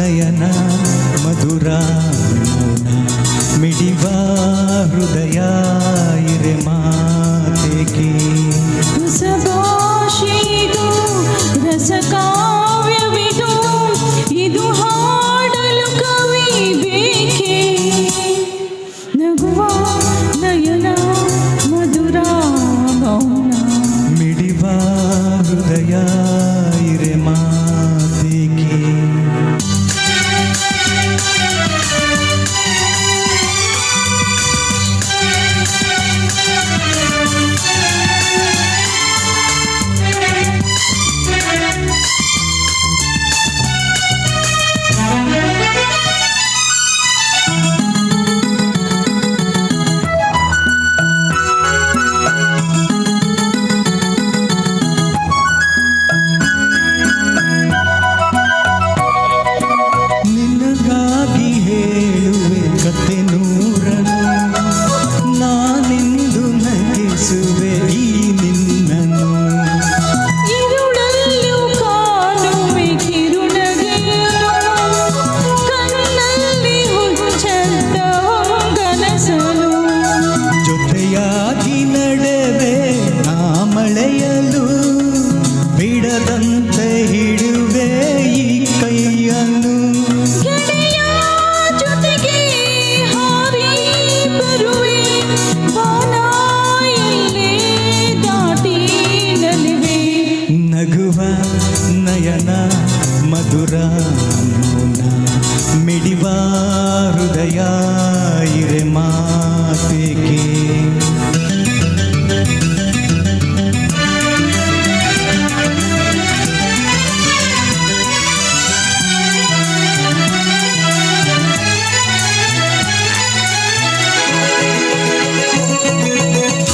ನಯನ ಮಧುರ ಮೌನ ಮಿಡಿವ ಹೃದಯ ಇರೆ ಮಾತೆಗೆ ಹೊಸಭಾಷೆಯಿದು ರಸಕಾವ್ಯವಿದು ಇದು ಹಾಡಲು ಕವಿ ಬೇಕೆ ನಗುವ ನಯನ ಮಧುರ ಮೌನ ಮಿಡಿವ ಹೃದಯ ಇರೆ ಮಾತೆಗೆ ನಿನಗಾಗಿ ಹೇಳುವೆ ಕತೆ ನೂರನು ನಾನೆಂದು ನಗಿಸುವೆ ಈ ನಿನ್ನನು ഇരുളല്ലു ಕಾಣುವೆ ಕಿರುನಗೆಯನು ಕಣ್ಣಲ್ಲಿ ಹುಚ್ಚದ್ದ ಕನಸನು ಜೊತೆಯಾಗಿ ನಡೆವೆ ನಾ ಮಳೆಯಲು ಬಿಡದಂತೆ ಹಿಡುವೆ ಈ ಕೈಯನ್ನು ಗೆಳೆಯ ಜೊತೆಗೆ ಹಾರಿ ಬರುವೆ ಬಾನ ಎಲ್ಲೇ ದಾಟಿ ನಲಿವೆ ನಗುವ ನಯನ ಮಧುರ ಮೌನ ಮಿಡಿವ ಹೃದಯ ಇರೆ ಮಾತೆಗೆ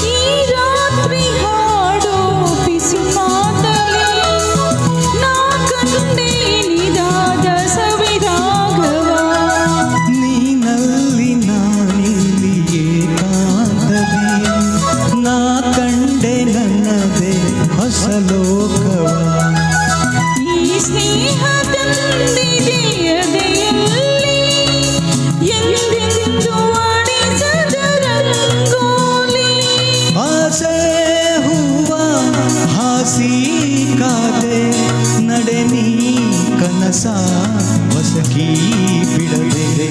ಈ ರಾತ್ರಿ ಹಾಡೋ ಪಿಸು ಮಾತಲಿ ನಾ ಕಂಡೆ ನಿದಾದ ಸವಿರಾಗವ ನೀನಲ್ಲಿ ನಾನಿಲ್ಲಿ ಏಕಾಂತದಿ ನಾ ಕಂಡೆ ನನ್ನದೇ ಹೊಸ ಲೋಕವ ಈ ಸ್ನೇಹ ತಂದಿದೆ ಎದೆಯಲ್ಲಿ ಎಂದೆಂದು ಅಣಿಸದ ರಂಗೋಲಿ ಆಸೆ ಹೂವ ಹಾಸಿ ಕಾದೆ ನಡೆ ನೀ ಕನಸ ಹೊಸಕಿ ಬಿಡದೆ